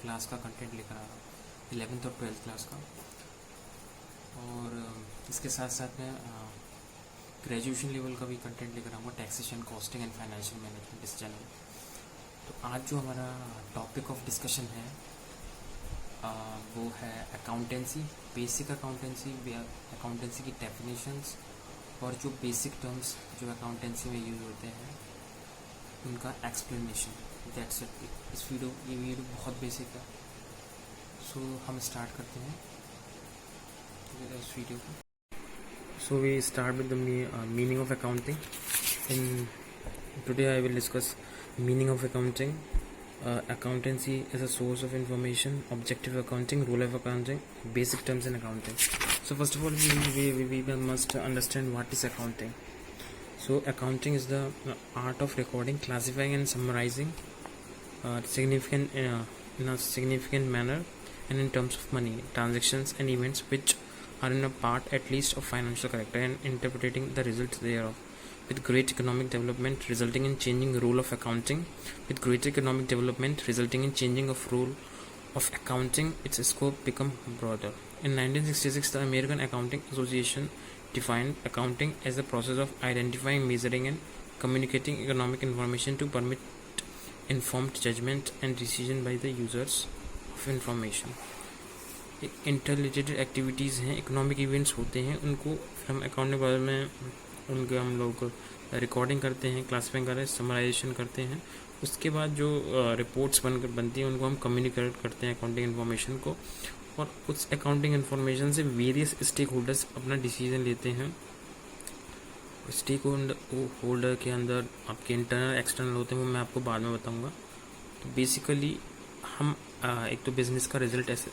Class का content लेकर आ रहा हूँ, 11th और 12th क्लास का। और इसके साथ साथ मैं ग्रेजुएशन लेवल का भी कंटेंट लेकर आऊँगा, taxation, costing and financial management, इस चैनल। तो आज जो हमारा टॉपिक ऑफ डिस्कशन है वो है अकाउंटेंसी, बेसिक अकाउंटेंसी, अकाउंटेंसी की डेफिनेशंस और जो बेसिक टर्म्स जो अकाउंटेंसी में यूज़ होते हैं उनका एक्सप्लेनेशन। That's it. ये वीडियो बहुत बेसिक है। सो हम स्टार्ट करते हैं इस वीडियो को। So we start with the meaning of accounting. Today I will discuss meaning of accounting. Accountancy is a source of information, objective accounting, rule of accounting, basic terms in accounting. So first of all, we must understand what is accounting. So accounting is the art of recording, classifying and summarizing significant in a significant manner and in terms of money, transactions and events which are in a part at least of financial character and interpreting the results thereof. With great economic development resulting in changing role of accounting, of accounting, its scope become broader. In 1966, the American Accounting Association defined accounting as the process of identifying, measuring and communicating economic information to permit informed judgment and decision by the users of information. Interrelated activities हैं, economic events होते हैं, उनको फिर हम accounting के बारे में उनके हम लोग रिकॉर्डिंग करते हैं, क्लासिफाइंग करते हैं, समराइजेशन करते हैं। उसके बाद जो रिपोर्ट्स बनती हैं उनको हम कम्युनिकेट करते हैं अकाउंटिंग इन्फॉर्मेशन को, और उस अकाउंटिंग इन्फॉर्मेशन से वेरियस स्टेक होल्डर्स अपना डिसीजन लेते हैं। स्टेक होल्डर के अंदर आपके इंटरनल एक्सटर्नल होते हैं, वो मैं आपको बाद में बताऊँगा। तो बेसिकली हम एक तो बिज़नेस का रिजल्ट ऐसे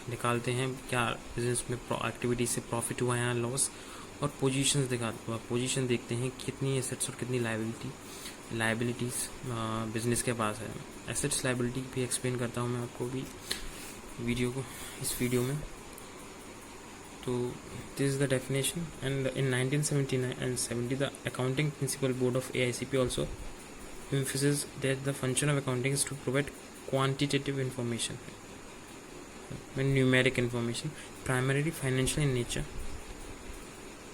निकालते हैं, क्या बिजनेस में एक्टिविटी से प्रॉफिट हुआ है या लॉस, और पोजीशन देखते हैं कितनी एसेट्स और कितनी लाइबिलिटीज़ बिजनेस के पास है। एसेट्स लाइबिलिटी भी एक्सप्लेन करता हूँ मैं आपको भी इस वीडियो में। तो this is the definition. And in 1979 and 70 the accounting principle board of AICP also emphasizes that the function of accounting is to provide quantitative information and numeric information, primarily financial in nature,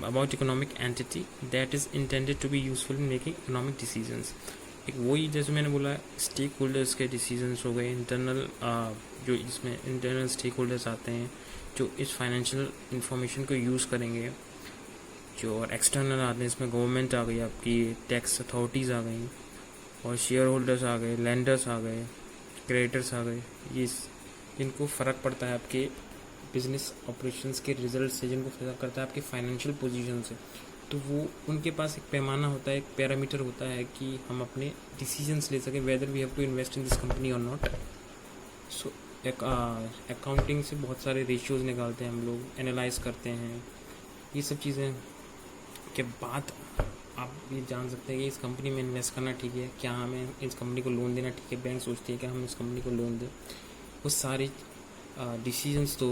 about economic entity that is intended to be useful in making economic decisions. एक वही जैसे मैंने बोला stake holders के decisions हो गए, internal जो इसमें इंटरनल स्टेक होल्डर्स आते हैं जो इस फाइनेंशियल इंफॉर्मेशन को यूज़ करेंगे, जो और एक्सटर्नल आते हैं इसमें गवर्नमेंट आ गई, आपकी टैक्स अथॉरिटीज़ आ गई, और शेयर होल्डर्स आ गए, लैंडर्स आ गए, क्रेडिटर्स आ गए। ये जिनको फ़र्क पड़ता है आपके बिजनेस ऑपरेशंस के रिजल्ट से, जिनको फ़र्क करता है आपके फाइनेंशियल पोजीशन से, तो वो उनके पास एक पैमाना होता है, एक पैरामीटर होता है कि हम अपने डिसीजंस ले सकें whether we have to invest in this company और नॉट। सो अकाउंटिंग से बहुत सारे रेशियोज़ निकालते हैं हम लोग, एनालाइज करते हैं। ये सब चीज़ें के बाद आप ये जान सकते हैं कि इस कंपनी में इन्वेस्ट करना ठीक है, क्या हमें इस कंपनी को लोन देना ठीक है, बैंक सोचती है कि हम इस कंपनी को लोन दें। वो सारे डिसीजंस तो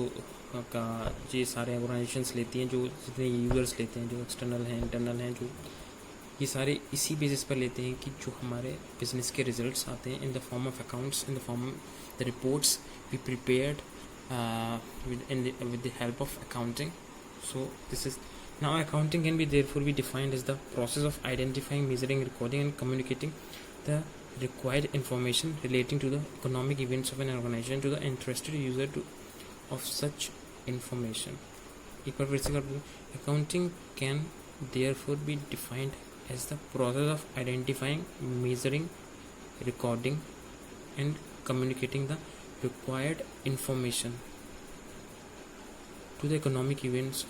का ये सारे ऑर्गेनाइजेशंस लेती हैं, जो जितने यूज़र्स लेते हैं, जो एक्सटर्नल हैं, इंटरनल हैं, जो ये सारे इसी बेसिस पर लेते हैं कि जो हमारे बिजनेस के रिजल्ट्स आते हैं in the form of accounts, in the form the reports we prepared with the help of accounting. So this is now accounting can be therefore be defined as the process of identifying, measuring, recording and communicating the required information relating to the economic events of an organization to the interested user of such information. एक बार फिर से कर दूँ, accounting can therefore be defined as the process of identifying, measuring, recording and communicating the required information to the economic events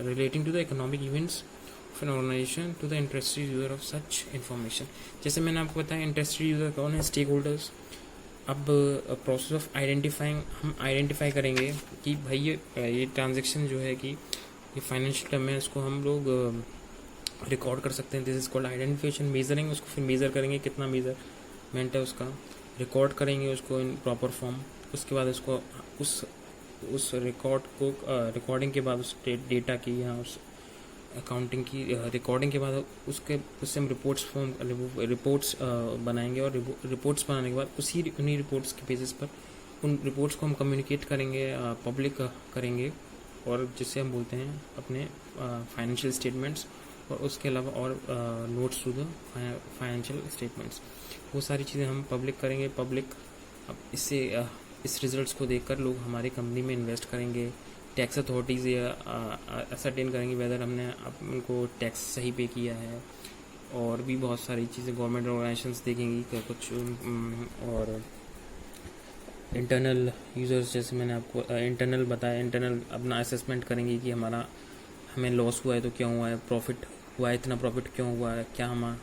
relating to the economic events of an organization to the interested user of such information. जैसे मैंने आपको बताया interested user कौन है, stake holders. अब process of identifying, हम identify करेंगे कि भाई ये ट्रांजेक्शन जो है कि ये फाइनेंशियल टर्म है, इसको हम लोग रिकॉर्ड कर सकते हैं। This is called identification. Measuring, उसको फिर मेज़र करेंगे कितना मेजरमेंट है उसका, रिकॉर्ड करेंगे उसको इन प्रॉपर फॉर्म। उसके बाद उसको उस रिकॉर्ड को रिकॉर्डिंग के बाद उस डेटा की या उस अकाउंटिंग की रिकॉर्डिंग के बाद उससे हम रिपोर्ट्स बनाएंगे, और रिपोर्ट्स बनाने के बाद उन्हीं रिपोर्ट्स के बेसिस पर उन रिपोर्ट्स को हम कम्युनिकेट करेंगे, पब्लिक करेंगे, और जिससे हम बोलते हैं अपने फाइनेंशियल स्टेटमेंट्स, और उसके अलावा और notes to the financial statements, वो सारी चीज़ें हम पब्लिक करेंगे। अब इससे इस रिजल्ट्स को देखकर लोग हमारी कंपनी में इन्वेस्ट करेंगे। टैक्स अथॉरिटीज़ ये असरटेन करेंगी वेदर हमने उनको टैक्स सही पे किया है, और भी बहुत सारी चीज़ें गवर्नमेंट ऑर्गेनाइजेशंस देखेंगी कि कुछ, और इंटरनल यूज़र्स, जैसे मैंने आपको इंटरनल बताया, इंटरनल अपना असेसमेंट करेंगे कि हमें लॉस हुआ है तो क्या हुआ है, प्रॉफिट हुआ है इतना प्रॉफिट क्यों हुआ है, क्या हमारे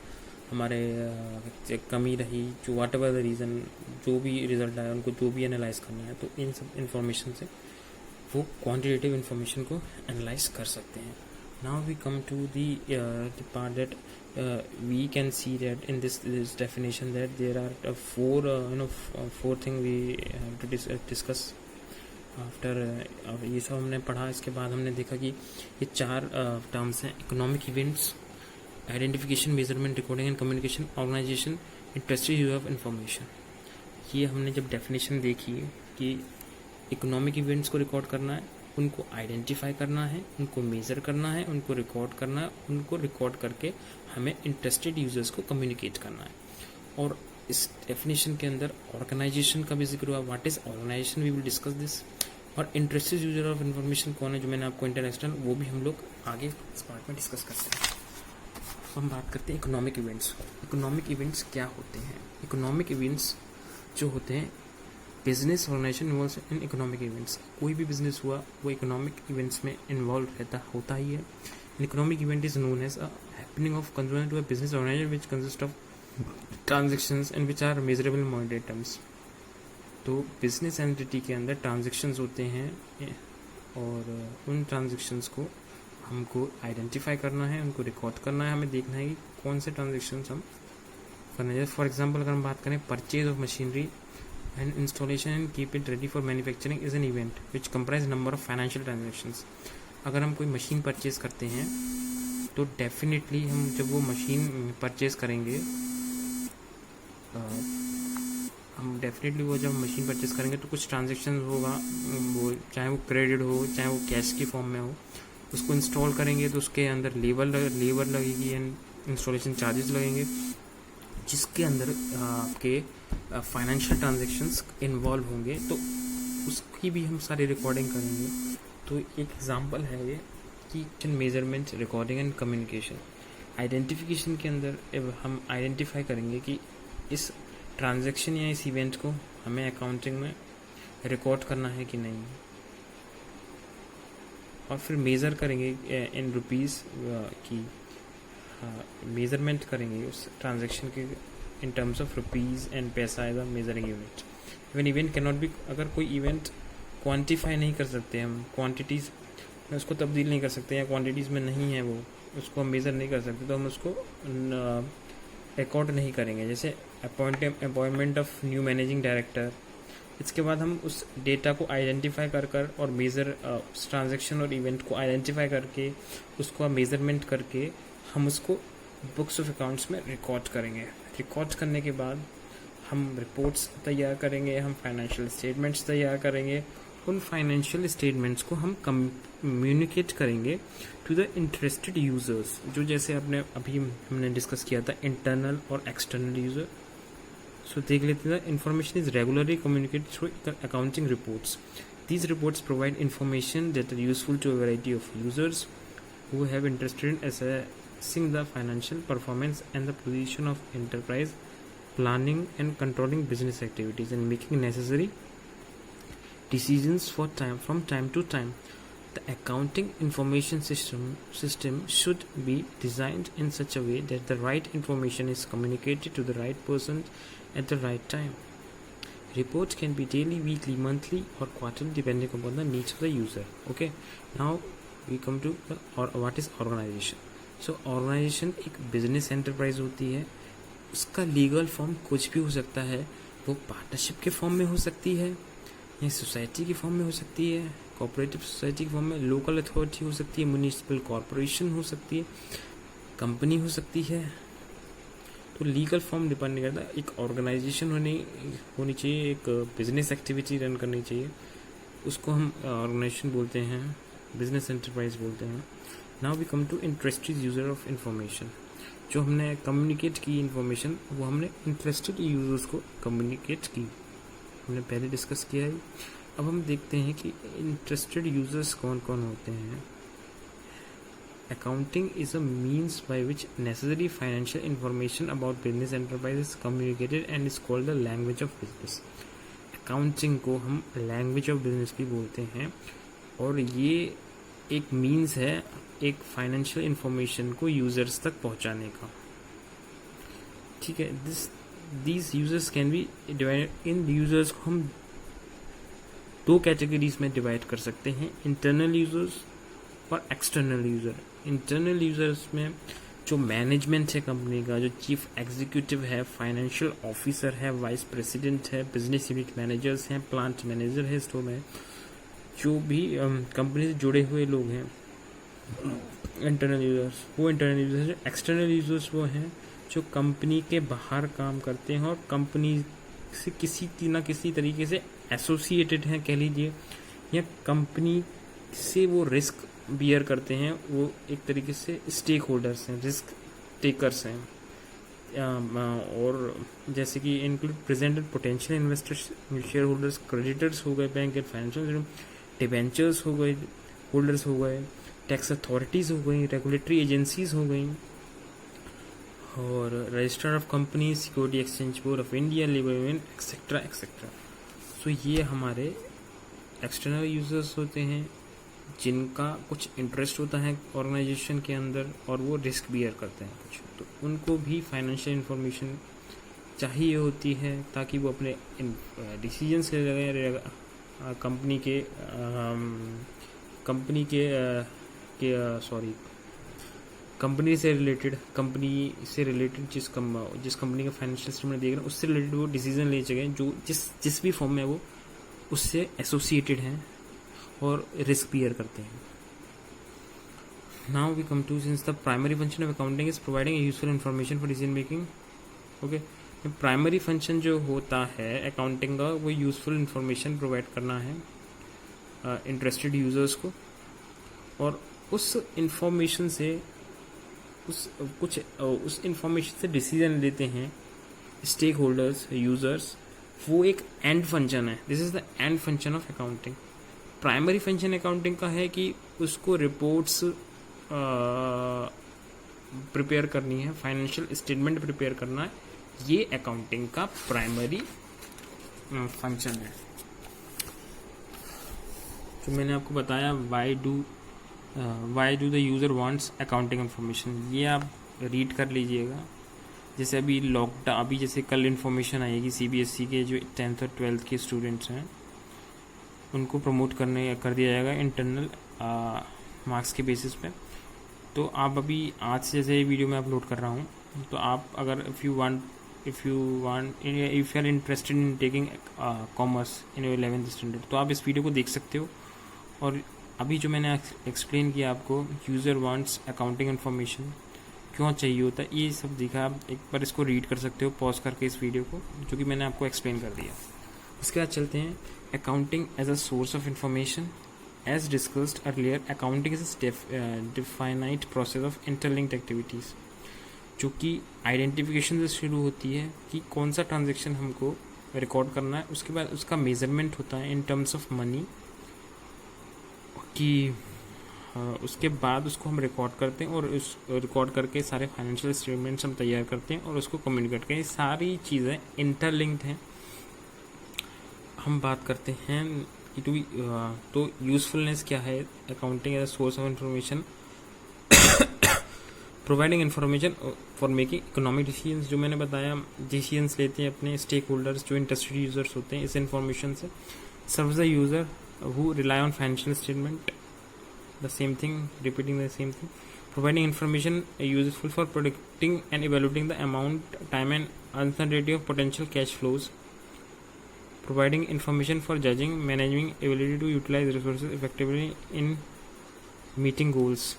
कमी रही, जो वाट एवर द रीज़न, जो भी रिजल्ट आया उनको जो भी एनालाइज करना है, तो इन सब इंफॉर्मेशन से वो क्वांटिटेटिव इंफॉर्मेशन को एनालाइज कर सकते हैं। Now we come to the part that we can see that in this definition that there are four things we have to discuss after ये सब हमने पढ़ा। इसके बाद हमने देखा कि ये 4 टर्म्स हैं: economic events, identification, measurement, recording and communication, organisation, interested use of information. ये हमने जब डेफिनेशन देखी कि इकोनॉमिक इवेंट्स को रिकॉर्ड करना है, उनको आइडेंटिफाई करना है, उनको मेज़र करना है, उनको रिकॉर्ड करना है, उनको रिकॉर्ड करके हमें इंटरेस्टेड यूजर्स को कम्युनिकेट करना है। और इस डेफिनेशन के अंदर ऑर्गेनाइजेशन का भी जिक्र हुआ। What is organisation, we will discuss this. और इंटरेस्टेड यूजर ऑफ इन्फॉर्मेशन कौन है, जो मैंने आपको इंटरनेशनल, वो भी हम लोग आगे इस पार्ट में डिस्कस करते हैं। हम बात करते हैं इकोनॉमिक इवेंट्स। इकोनॉमिक इवेंट्स क्या होते हैं? इकोनॉमिक इवेंट्स जो होते हैं, business organisation involve in economic events. कोई भी बिजनेस हुआ वो इकोनॉमिक इवेंट्स में इन्वॉल्व होता ही है। Economic event is known as a happening of concern to a business organisation which consist of transactions and which are measurable in monetary terms. तो business entity के अंदर ट्रांजैक्शंस होते हैं, और उन ट्रांजैक्शंस को हमको आइडेंटिफाई करना है, उनको रिकॉर्ड करना है। हमें देखना है कि कौन से ट्रांजैक्शंस हम करना है। फॉर एग्जांपल अगर हम बात करें, purchase of machinery and installation and keep it ready for manufacturing is an event which comprise number of financial transactions। अगर हम कोई मशीन परचेज करते हैं तो डेफिनेटली हम जब वो मशीन परचेज करेंगे, तो कुछ ट्रांजेक्शन होगा, वो चाहे वो क्रेडिट हो चाहे वो कैश की फॉर्म में हो। उसको इंस्टॉल करेंगे तो उसके अंदर लेबर लगेगी एंड इंस्टॉलेशन चार्जेस लगेंगे, जिसके अंदर आपके फाइनेंशियल ट्रांजैक्शंस इन्वॉल्व होंगे, तो उसकी भी हम सारी रिकॉर्डिंग करेंगे। तो एक एग्जांपल है ये कि measurement, recording and communication. Identification के अंदर हम आइडेंटिफाई करेंगे कि इस ट्रांजैक्शन या इस इवेंट को हमें अकाउंटिंग में रिकॉर्ड करना है कि नहीं, और फिर मेज़र करेंगे इन रुपीज़ की, मेजरमेंट करेंगे उस ट्रांजैक्शन के in terms of rupees and paisa as a measuring unit. Even event can not be, अगर कोई इवेंट क्वांटिफाई नहीं कर सकते हम, क्वांटिटीज़ में उसको तब्दील नहीं कर सकते, या क्वांटिटीज़ में नहीं है वो, उसको हम मेज़र नहीं कर सकते, तो हम उसको रिकॉर्ड नहीं करेंगे। जैसे appointment of new managing director, इसके बाद हम उस डेटा को आइडेंटिफाई कर और मेज़र उस ट्रांजैक्शन और इवेंट को आइडेंटिफाई करके उसको मेज़रमेंट करके हम उसको बुक्स ऑफ अकाउंट्स में रिकॉर्ड करेंगे। रिकॉर्ड करने के बाद हम रिपोर्ट्स तैयार करेंगे, हम फाइनेंशियल स्टेटमेंट्स तैयार करेंगे। उन फाइनेंशियल स्टेटमेंट्स को हम कम्युनिकेट करेंगे टू द इंटरेस्टेड यूजर्स, जो जैसे अभी हमने डिस्कस किया था, इंटरनल और एक्सटर्नल यूजर। सो देख लेते हैं, information is regularly communicated through the accounting reports. These reports provide information that are useful to a variety of users who have interested in assessing the financial performance and the position of enterprise, planning and controlling business activities, and making necessary decisions from time to time. The accounting information system should be designed in such a way that the right information is communicated to the right person at the right time. Reports can be daily, weekly, monthly or quarterly depending upon the needs of the user. Okay, now we come to what is organization. So organization एक business enterprise होती है, उसका legal form कुछ भी हो सकता है। वो पार्टनरशिप के फॉर्म में हो सकती है या सोसाइटी के फॉर्म में हो सकती है कोऑपरेटिव सोसाइटी की फॉर्म में लोकल अथॉरिटी हो सकती है, म्यूनिसिपल कॉरपोरेशन हो सकती है, कंपनी हो सकती है। तो लीगल फॉर्म डिपेंड नहीं करता, एक ऑर्गेनाइजेशन होनी चाहिए, एक बिजनेस एक्टिविटी रन करनी चाहिए, उसको हम ऑर्गेनाइजेशन बोलते हैं, बिजनेस एंटरप्राइज बोलते हैं। Now we come to interested user of information. जो हमने कम्युनिकेट की इंफॉर्मेशन वो हमने इंटरेस्टेड यूजर्स को कम्युनिकेट की, हमने पहले डिस्कस किया है। अब हम देखते हैं कि इंटरेस्टेड यूजर्स कौन कौन होते हैं। Accounting is a means by which necessary financial information about business enterprise is communicated and is called the language of business. Accounting को हम language of business भी बोलते हैं और ये एक means है एक financial information को users तक पहुंचाने का। ठीक है, these users can be divided in users को हम दो कैटेगरीज में डिवाइड कर सकते हैं, इंटरनल यूजर्स और एक्सटर्नल यूजर। इंटरनल यूजर्स में जो मैनेजमेंट है कंपनी का, जो चीफ एग्जीक्यूटिव है, फाइनेंशियल ऑफिसर है, वाइस प्रेसिडेंट है, बिजनेस यूनिट मैनेजर्स हैं, प्लांट मैनेजर है, स्टोर में जो भी कंपनी से जुड़े हुए लोग हैं, इंटरनल यूजर्स वो इंटरनल यूजर्स हैं। एक्सटर्नल यूजर्स वो हैं जो कंपनी के बाहर काम करते हैं और कंपनी से किसी न किसी तरीके से एसोसिएटेड हैं कह लीजिए, या कंपनी से वो रिस्क बियर करते हैं, वो एक तरीके से स्टेक होल्डर्स हैं, रिस्क टेकर्स हैं। और जैसे कि include present and potential investors, share holders, creditors हो गए, बैंक एंड फाइनेंशियल डिबेंचर्स हो गए, होल्डर्स हो गए, टैक्स अथॉरिटीज़ हो गई, रेगुलेटरी एजेंसीज हो गई, और register of company, security exchange board of India, labour union, etcetera etcetera. So ये हमारे एक्सटर्नल यूजर्स होते हैं जिनका कुछ इंटरेस्ट होता है ऑर्गेनाइजेशन के अंदर और वो रिस्क बियर करते हैं कुछ, तो उनको भी फाइनेंशियल इंफॉर्मेशन चाहिए होती है ताकि वो अपने डिसीजंस ले लगाएं कंपनी से रिलेटेड जिस कंपनी का फाइनेंशियल स्टेटमेंट देख रहे हैं उससे रिलेटेड वो डिसीजन ले सकें जो जिस भी फॉर्म में वो उससे एसोसिएटेड हैं और रिस्क बियर करते हैं। Now we come to, since the primary function of accounting is providing useful information for decision making. Okay, primary function जो होता है अकाउंटिंग का वो यूजफुल इन्फॉर्मेशन प्रोवाइड करना है इंटरेस्टेड यूजर्स को, और उस इंफॉर्मेशन से उस इंफॉर्मेशन से डिसीजन लेते हैं स्टेक होल्डर्स, यूजर्स। वो एक एंड फंक्शन है, this is the end function of accounting. Primary function accounting का है कि उसको रिपोर्ट्स प्रिपेयर करनी है, फाइनेंशियल स्टेटमेंट प्रिपेयर करना है, ये अकाउंटिंग का प्राइमरी फंक्शन है। तो मैंने आपको बताया why do the user wants accounting information, ये आप रीड कर लीजिएगा। जैसे अभी जैसे कल इन्फॉर्मेशन आएगी CBSE के जो 10th और 12th के स्टूडेंट्स हैं उनको प्रमोट कर दिया जाएगा इंटरनल मार्क्स के बेसिस पे। तो आप अभी आज से जैसे ये वीडियो मैं अपलोड कर रहा हूँ, तो आप अगर if you are interested in taking commerce in 11th standard तो आप इस वीडियो को देख सकते हो। और अभी जो मैंने एक्सप्लेन किया आपको, यूज़र वांट्स अकाउंटिंग इन्फॉर्मेशन क्यों चाहिए होता है, ये सब दिखा, आप एक बार इसको रीड कर सकते हो पॉज करके इस वीडियो को, जो कि मैंने आपको एक्सप्लेन कर दिया। उसके बाद चलते हैं accounting as a source of information. As discussed earlier, accounting is definite process of interlinked activities, जो कि आइडेंटिफिकेशन से शुरू होती है कि कौन सा ट्रांजेक्शन हमको रिकॉर्ड करना है, उसके बाद उसका मेजरमेंट होता है इन टर्म्स ऑफ मनी, कि उसके बाद उसको हम रिकॉर्ड करते हैं और उस रिकॉर्ड करके सारे फाइनेंशियल स्टेटमेंट्स हम तैयार करते हैं और उसको कम्युनिकेट करते हैं। सारी चीज़ें इंटरलिंक्ड हैं। हम बात करते हैं कि तो यूज़फुलनेस क्या है accounting as a source of information, providing information for making economic decisions. जो मैंने बताया, डिसीजंस लेते हैं अपने स्टेक होल्डर्स जो इंटरेस्टेड यूजर्स होते हैं इस इंफॉर्मेशन से। Serves the user who rely on financial statement, the same thing, repeating the same thing. Providing information useful for predicting and evaluating the amount, time and uncertainty of potential cash flows. providing information for judging, managing, ability to utilize resources effectively in meeting goals,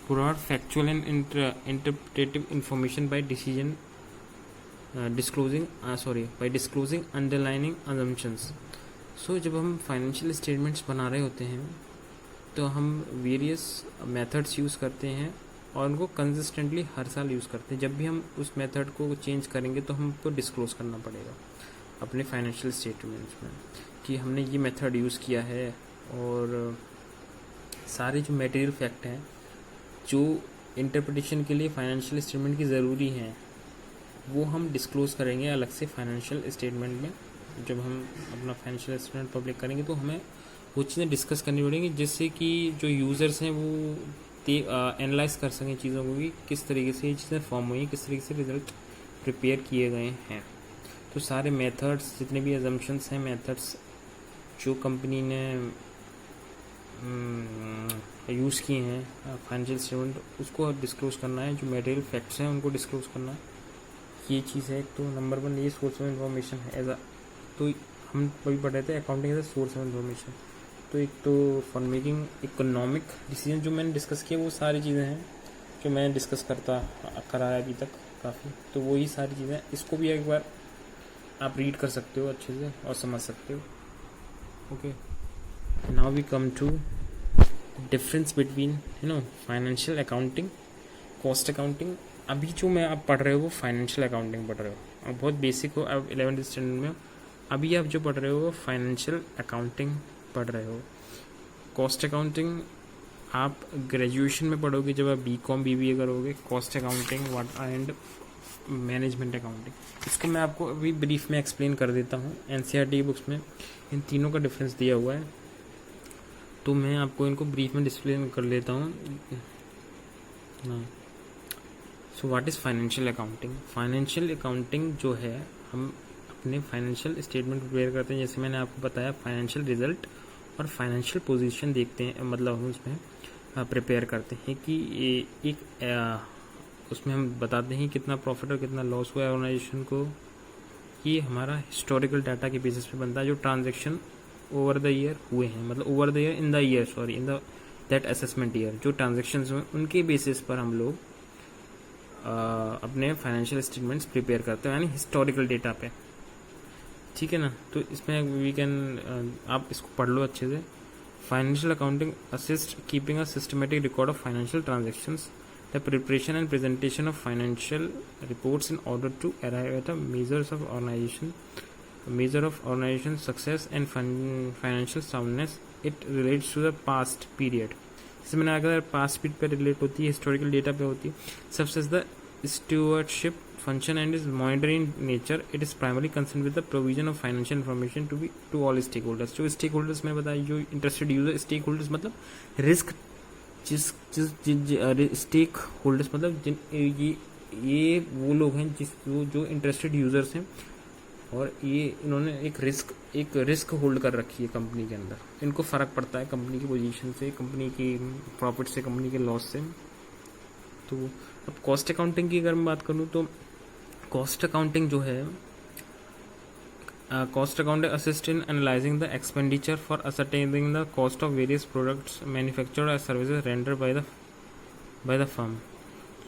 provide factual and interpretative information by disclosing underlying assumptions. So जब हम financial statements बना रहे होते हैं तो हम various methods use करते हैं और उनको कंसिस्टेंटली हर साल यूज़ करते हैं. जब भी हम उस मेथड को चेंज करेंगे तो हमको डिस्क्लोज करना पड़ेगा अपने फाइनेंशियल स्टेटमेंट्स में कि हमने ये मेथड यूज़ किया है, और सारे जो मटेरियल फैक्ट हैं जो इंटरप्रिटेशन के लिए फाइनेंशियल स्टेटमेंट की ज़रूरी हैं वो हम डिस्क्लोज करेंगे अलग से फाइनेंशियल स्टेटमेंट में. जब हम अपना फाइनेंशियल स्टेटमेंट पब्लिक करेंगे तो हमें वो चीज़ें डिस्कस करनी पड़ेंगी जिससे कि जो यूज़र्स हैं वो एनालाइज कर सकें चीज़ों को कि किस तरीके से ये चीज़ें फॉर्म हुई हैं, किस तरीके से रिजल्ट प्रिपेयर किए गए हैं. तो सारे मेथड्स जितने भी अजम्पशंस हैं, मेथड्स जो कंपनी ने यूज़ किए हैं फाइनेंशियल स्टेटमेंट, उसको डिस्क्लोज करना है. जो मटेरियल फैक्ट्स हैं उनको डिस्क्लोज करना है. ये चीज़ है. तो नंबर 1 ये सोर्स ऑफ इन्फॉर्मेशन है एज अ, तो हम अभी पढ़ रहे थे accounting as a source of information. तो एक तो फॉर मेकिंग इकोनॉमिक डिसीजन जो मैंने डिस्कस किया वो सारी चीज़ें हैं जो मैंने डिस्कस कराया अभी तक काफ़ी. तो वही सारी चीज़ें, इसको भी एक बार आप रीड कर सकते हो अच्छे से और समझ सकते हो. Okay, now we come to difference between financial accounting, cost accounting. अभी जो मैं आप पढ़ रहे हो वो फाइनेंशियल अकाउंटिंग पढ़ रहे हो और बहुत बेसिक हो. अब 11th स्टैंडर्ड में अभी आप जो पढ़ रहे हो वो फाइनेंशियल अकाउंटिंग पढ़ रहे हो. कॉस्ट अकाउंटिंग आप ग्रेजुएशन में पढ़ोगे जब आप BCom BBA करोगे. Cost accounting and management accounting, इसको मैं आपको अभी ब्रीफ में एक्सप्लेन कर देता हूँ. NCERT बुक्स में इन तीनों का डिफरेंस दिया हुआ है तो मैं आपको इनको ब्रीफ में एक्सप्लेन कर लेता हूँ. So what is financial accounting. Financial accounting जो है, हम अपने फाइनेंशियल स्टेटमेंट प्रिपेयर करते हैं. जैसे मैंने आपको बताया फाइनेंशियल रिजल्ट और फाइनेंशियल पोजीशन देखते हैं, मतलब हम उसमें प्रिपेयर करते हैं कि एक उसमें हम बताते हैं कितना प्रॉफिट और कितना लॉस हुआ है ऑर्गेनाइजेशन को. ये हमारा हिस्टोरिकल डाटा के बेसिस पे बनता है जो ट्रांजैक्शन ओवर द ईयर हुए हैं, मतलब over the year in the year in the that assessment year जो ट्रांजैक्शंस हुए उनके बेसिस पर हम लोग अपने फाइनेंशियल स्टेटमेंट्स प्रिपेयर करते हैं, यानी हिस्टोरिकल डेटा पे. ठीक है ना. तो इसमें वी कैन आप इसको पढ़ लो अच्छे से. Financial accounting assist keeping a systematic record of financial transactions, the preparation and presentation of financial reports in order to arrive at a measure of organization success and financial soundness. It relates to the past period. जैसे मैंने अगर past period पे relate होती है, historical data पे होती है. सबसे the stewardship function and is monetary in nature. It is primary concern with the provision of financial information to all stake holders. जो स्टेक होल्डर्स मैंने बताया, जो इंटरेस्टेड यूजर, स्टेक होल्डर्स मतलब रिस्क स्टेक होल्डर्स मतलब ये वो लोग हैं जो इंटरेस्टेड यूजर्स हैं और ये इन्होंने एक रिस्क होल्ड कर रखी है कंपनी के अंदर. इनको फ़र्क पड़ता है कंपनी की पोजीशन से, कंपनी की प्रॉफिट से, कंपनी के लॉस से. तो अब कॉस्ट अकाउंटिंग की अगर मैं बात करूँ तो कॉस्ट अकाउंटिंग जो है, cost accounting assist in analysing the expenditure for ascertaining the cost of various products manufactured और services rendered by the firm.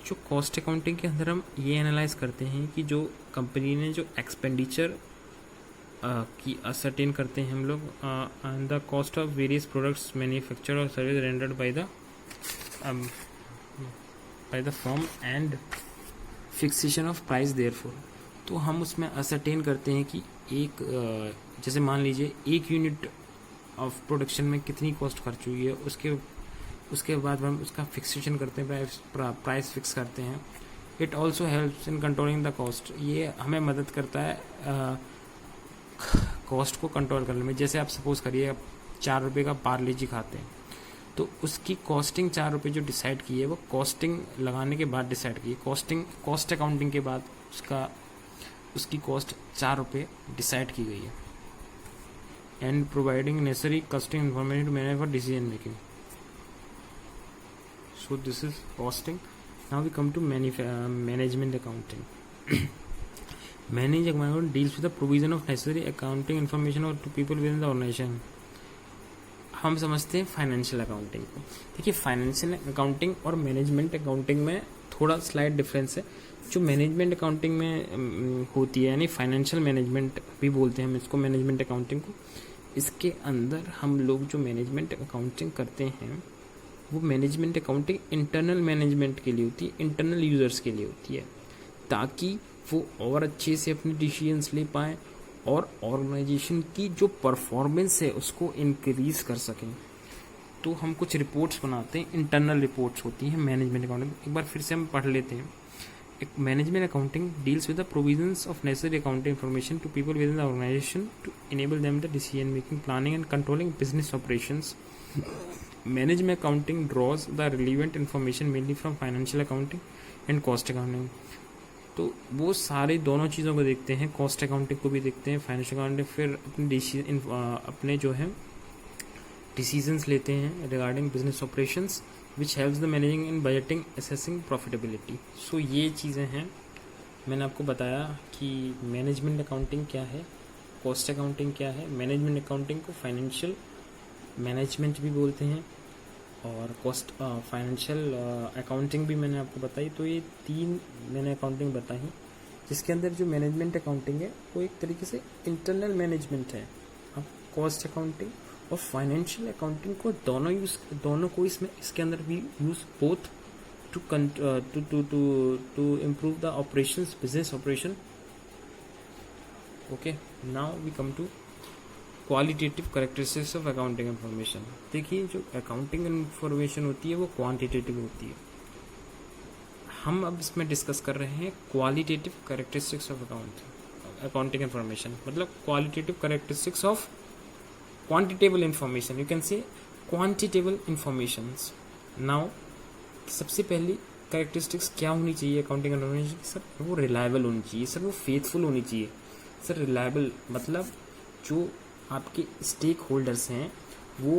जो कॉस्ट अकाउंटिंग के अंदर हम ये एनालाइज करते हैं कि जो कंपनी ने जो एक्सपेंडिचर की असरटेन करते हैं हम लोग the cost of various products manufactured और service rendered by the firm and fixation of price thereof. तो हम उसमें असरटेन करते हैं कि एक जैसे मान लीजिए एक यूनिट ऑफ प्रोडक्शन में कितनी कॉस्ट खर्च हुई है, उसके बाद हम उसका फिक्सेशन करते हैं, प्राइस फिक्स करते हैं. It also helps in controlling the cost. ये हमें मदद करता है कॉस्ट को कंट्रोल करने में. जैसे आप सपोज करिए आप 4 रुपये का पार्ले जी खाते हैं तो उसकी कॉस्टिंग 4 रुपये जो डिसाइड की है वो कॉस्टिंग लगाने के बाद डिसाइड की है. कॉस्ट अकाउंटिंग के बाद उसकी कॉस्ट 4 रुपये डिसाइड की गई है. And providing necessary costing information to manage for decision making. So this is costing. Now we come to management accounting. Manage account deals with the provision of necessary accounting information और to people with in the organisation. हम समझते हैं financial accounting को। देखिए, financial accounting और management accounting में थोड़ा slide difference है। जो मैनेजमेंट अकाउंटिंग में होती है, यानी फाइनेंशियल मैनेजमेंट भी बोलते हैं हम इसको, मैनेजमेंट अकाउंटिंग को, इसके अंदर हम लोग जो मैनेजमेंट अकाउंटिंग करते हैं वो मैनेजमेंट अकाउंटिंग इंटरनल मैनेजमेंट के लिए होती है, इंटरनल यूजर्स के लिए होती है, ताकि वो और अच्छे से अपने डिसीजंस ले पाएँ और ऑर्गेनाइजेशन की जो परफॉर्मेंस है उसको इंक्रीज कर सकें। तो हम कुछ रिपोर्ट्स बनाते हैं, इंटरनल रिपोर्ट्स होती हैं मैनेजमेंट अकाउंटिंग। एक बार फिर से हम पढ़ लेते हैं। एक management accounting deals with the provisions of necessary accounting information to people with in the organisation to enable them the decision making, planning and controlling business operations. Management accounting draws the relevant information mainly from financial accounting and cost accounting. तो वो सारे दोनों चीज़ों को देखते हैं, cost accounting को भी देखते हैं, फाइनेंशियल अकाउंटिंग, फिर अपने जो है डिसीजंस लेते हैं regarding business operations which helps the managing in budgeting assessing profitability. So ये चीज़ें हैं। मैंने आपको बताया कि मैनेजमेंट अकाउंटिंग क्या है, कॉस्ट अकाउंटिंग क्या है। मैनेजमेंट अकाउंटिंग को फाइनेंशियल मैनेजमेंट भी बोलते हैं और कॉस्ट फाइनेंशियल अकाउंटिंग भी मैंने आपको बताई। तो ये तीन मैंने अकाउंटिंग बताई, जिसके अंदर जो मैनेजमेंट अकाउंटिंग है वो एक तरीके से इंटरनल मैनेजमेंट है। अब कॉस्ट अकाउंटिंग और फाइनेंशियल अकाउंटिंग को दोनों को इसके अंदर भी use both to improve the operations, business operation. Okay, now we come to qualitative characteristics of accounting information. देखिए, जो अकाउंटिंग इन्फॉर्मेशन होती है वो क्वांटिटेटिव होती है। हम अब इसमें डिस्कस कर रहे हैं qualitative characteristics of accounting information, मतलब qualitative characteristics of quantifiable information, you can say quantifiable informations. Now सबसे पहली कैरेक्टरिस्टिक्स क्या होनी चाहिए अकाउंटिंग इन्फॉर्मेशन? सर वो रिलायबल होनी चाहिए, सर वो फेथफुल होनी चाहिए। सर रिलायबल मतलब जो आपके स्टेक होल्डर्स हैं वो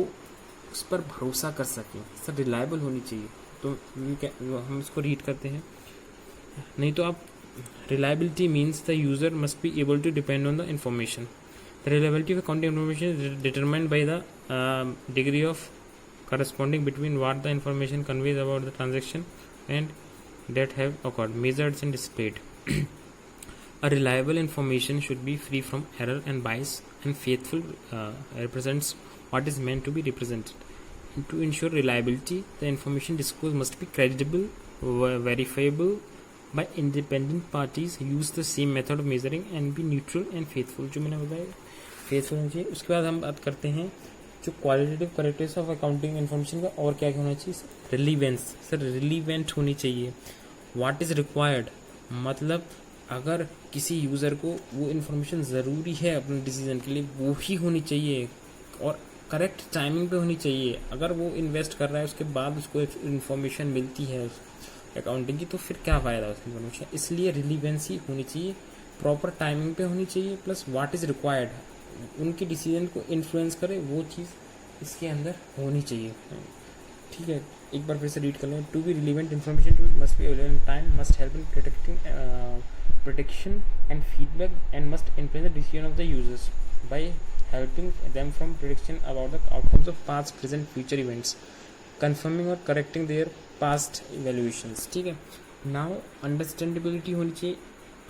उस पर भरोसा कर सकें, सर रिलायबल होनी चाहिए। तो हम इसको रीड करते हैं, नहीं तो आप reliability means the user must be able to depend on the information. The reliability of accounting information is determined by the degree of corresponding between what the information conveys about the transaction and that have occurred, measured and displayed. A reliable information should be free from error and bias and faithful represents what is meant to be represented. And to ensure reliability, the information disclosed must be credible, verifiable by independent parties, use the same method of measuring and be neutral and faithful. जो मैंने बताया faithful होना चाहिए। उसके बाद हम बात करते हैं जो qualitative characteristics of accounting information का और क्या क्या होना चाहिए। रिलीवेंस, सर रिलीवेंट होनी चाहिए। व्हाट इज़ रिक्वायर्ड, मतलब अगर किसी यूज़र को वो इन्फॉर्मेशन ज़रूरी है अपने डिसीजन के लिए वो ही होनी चाहिए और करेक्ट टाइमिंग पे होनी चाहिए। अगर वो इन्वेस्ट कर रहा है उसके बाद उसको इन्फॉर्मेशन मिलती है अकाउंटिंग की, तो फिर क्या फ़ायदा उस इन्फॉर्मेशन। इसलिए रिलीवेंसी होनी चाहिए, प्रॉपर टाइमिंग पे होनी चाहिए, प्लस व्हाट इज़ रिक्वायर्ड, उनके डिसीजन को इन्फ्लुएंस करे वो चीज़ इसके अंदर होनी चाहिए। ठीक है, एक बार फिर से रीड कर लें। To be relevant information to must be available in time, must help in protection and feedback and must influence the decision of the users by helping them from prediction about the outcomes of past, present, future events, confirming और correcting their past evaluations. ठीक है, now understandability होनी चाहिए।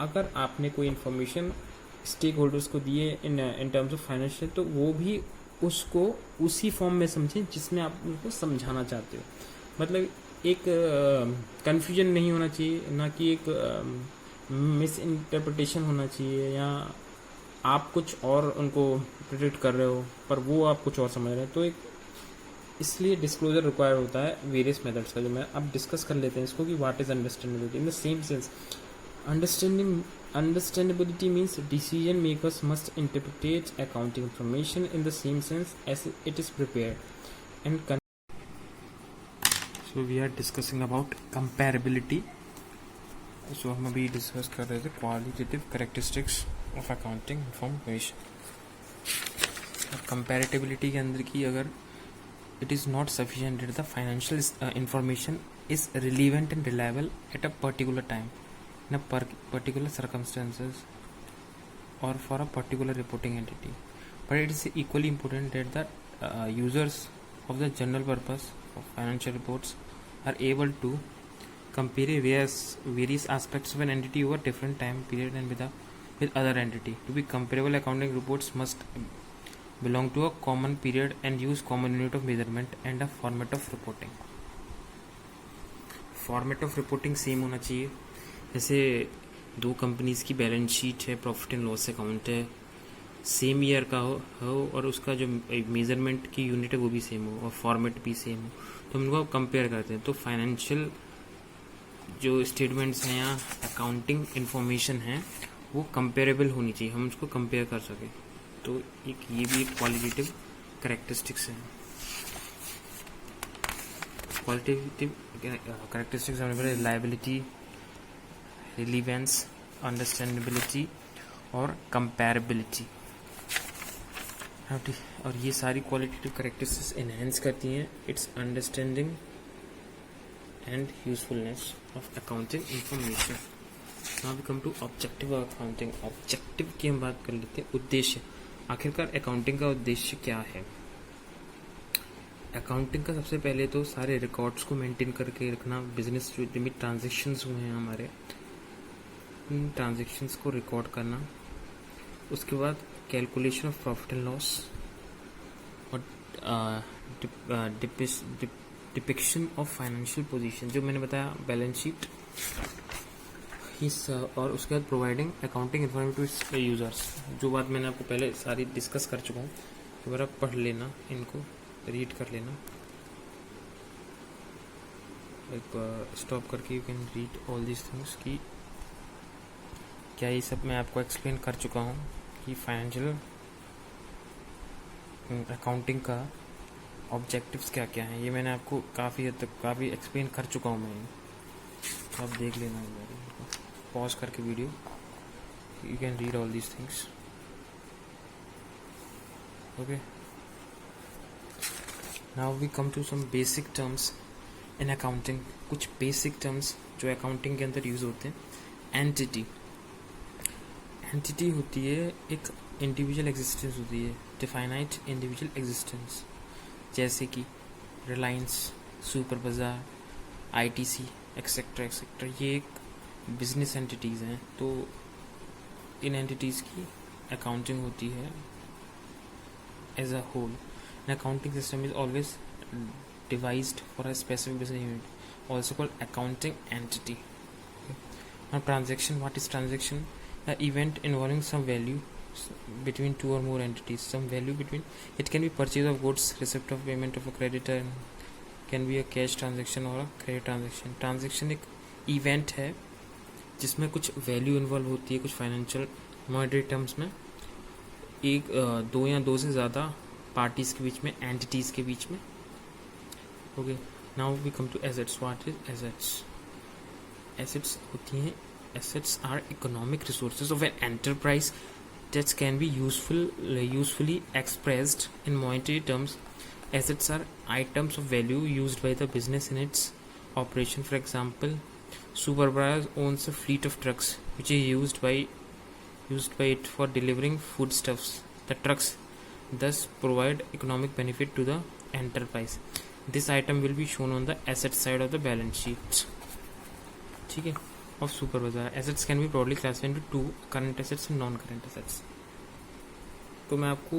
अगर आपने कोई information stake holders को दिए इन टर्म्स ऑफ फाइनेंशियल, तो वो भी उसको उसी फॉर्म में समझें जिसमें आप उनको समझाना चाहते हो। मतलब एक कन्फ्यूजन नहीं होना चाहिए, ना कि एक मिस इंटरप्रिटेशन होना चाहिए, या आप कुछ और उनको प्रेडिक्ट कर रहे हो पर वो आप कुछ और समझ रहे हैं। तो एक इसलिए डिस्क्लोजर रिक्वायर होता है वेरियस मेथड्स का, जो मैं अब डिस्कस कर लेते हैं इसको कि what is understandability. In the same sense understandability means decision makers must interpret accounting information in the same sense as it is prepared and so we are discussing about comparability. so हम अभी discuss कर रहे थे qualitative characteristics of accounting information। comparativity के अंदर की अगर it is not sufficient that the financial information is relevant and reliable at a particular time in a particular circumstances or for a particular reporting entity, but it is equally important that the users of the general purpose of financial reports are able to compare various aspects of an entity over different time period and with other entity. To be comparable, accounting reports must belong to a common period and use common unit of measurement and a format of reporting. Format of reporting same होना चाहिए. जैसे दो companies की balance sheet है, profit and loss account है, same year का हो और उसका जो मेजरमेंट की यूनिट है वो भी सेम हो और फॉर्मेट भी सेम हो, तो हम उनको कंपेयर करते हैं. तो फाइनेंशियल जो स्टेटमेंट्स हैं या अकाउंटिंग इंफॉर्मेशन है वो कंपेरेबल होनी चाहिए, हम उसको कंपेयर कर सकें. तो ये भी एक क्वालिटेटिव करेक्टरिस्टिक्स है. Qualitative characteristics reliability, relevance, understandability और कंपैरेबिलिटी. और ये सारी क्वालिटेटिव करेक्टरिस्टिक्स एनहेंस करती हैं its understanding and usefulness of accounting information. Now we come to objective of accounting. Objective की हम बात कर लेते हैं. उद्देश्य, आखिरकार अकाउंटिंग का उद्देश्य क्या है? अकाउंटिंग का सबसे पहले तो सारे रिकॉर्ड्स को मेंटेन करके रखना, बिजनेस जो भी ट्रांजेक्शन्स हुए हैं हमारे, उन ट्रांजेक्शन्स को रिकॉर्ड करना. उसके बाद calculation of profit and loss और डिपिक्शन ऑफ फाइनेंशियल पोजीशन, जो मैंने बताया बैलेंस शीट, और उसके बाद providing accounting information to its users. जो बात मैंने आपको पहले सारी डिस्कस कर चुका हूँ, दोबारा पढ़ लेना, इनको रीड कर लेना. एक स्टॉप करके you can read all this things कि क्या ये सब मैं आपको एक्सप्लेन कर चुका हूँ कि फाइनेंशियल अकाउंटिंग का ऑब्जेक्टिव्स क्या क्या हैं. ये मैंने आपको काफ़ी हद तक काफ़ी एक्सप्लेन कर चुका हूँ मैं. तो आप देख लेना, पॉज करके video, you can read all this things. Okay, now we come to some basic terms in accounting. कुछ बेसिक टर्म्स जो अकाउंटिंग के अंदर यूज़ होते हैं. एंटिटी, एंटिटी होती है एक इंडिविजुअल एग्जिस्टेंस होती है, डिफाइनाइट इंडिविजुअल एग्जिस्टेंस, जैसे कि रिलायंस, सुपर बाजार, आईटीसी एक्सेट्रा एक्सेट्रा. ये एक बिजनेस एंटिटीज़ हैं. तो इन एंटिटीज़ की अकाउंटिंग होती है as a whole. An accounting system is always devised for a specific business unit, also called accounting entity. Okay. Now transaction, what is transaction? An event involving some value between two or more entities. Some value between, it can be purchase of goods, receipt of payment of a creditor, and can be a cash transaction or a credit transaction. Transaction एक event है जिसमें कुछ value involve होती है, कुछ financial monetary terms में, एक दो या दो से ज़्यादा पार्टीज के बीच में, एंटिटीज़ के बीच में. Okay, now we come to assets. What is assets? Assets होती हैं, assets are economic resources of an enterprise that can be usefully expressed in monetary terms. Assets are items of value used by the business in its operation. For example, Superbras owns a fleet of trucks which is used by it for delivering foodstuffs. The trucks thus provide economic benefit to the enterprise. This item will be shown on the asset side of the balance sheet. ठीक है, of Superbazaar. Assets can be broadly classified into two: current assets and non-current assets. तो मैं आपको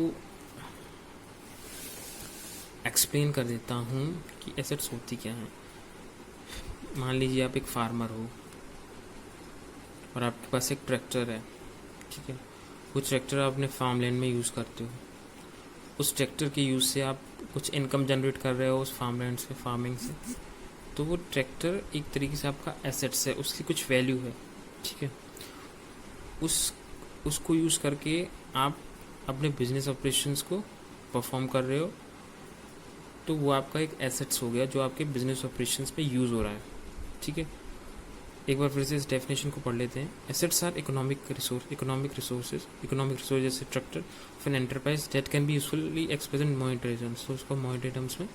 explain कर देता हूँ कि assets होती क्या हैं. मान लीजिए आप एक फार्मर हो और आपके पास एक ट्रैक्टर है. ठीक है, वो ट्रैक्टर आप अपने फार्म लैंड में यूज़ करते हो. उस ट्रैक्टर के यूज़ से आप कुछ इनकम जनरेट कर रहे हो उस फार्म लैंड से, फार्मिंग से. तो वो ट्रैक्टर एक तरीके से आपका एसेट्स है, उसकी कुछ वैल्यू है. ठीक है, उसको यूज़ करके आप अपने बिजनेस ऑपरेशंस को परफॉर्म कर रहे हो. तो वो आपका एक एसेट्स हो गया जो आपके बिजनेस ऑपरेशंस पे यूज़ हो रहा है. ठीक है, एक बार फिर से इस डेफिनेशन को पढ़ लेते हैं. एसेट्स आर इकोनॉमिक रिसोर्सेज जैसे tractor of an enterprise that can be usefully express in monetary terms. तो उसको मॉनेटरी टर्म्स में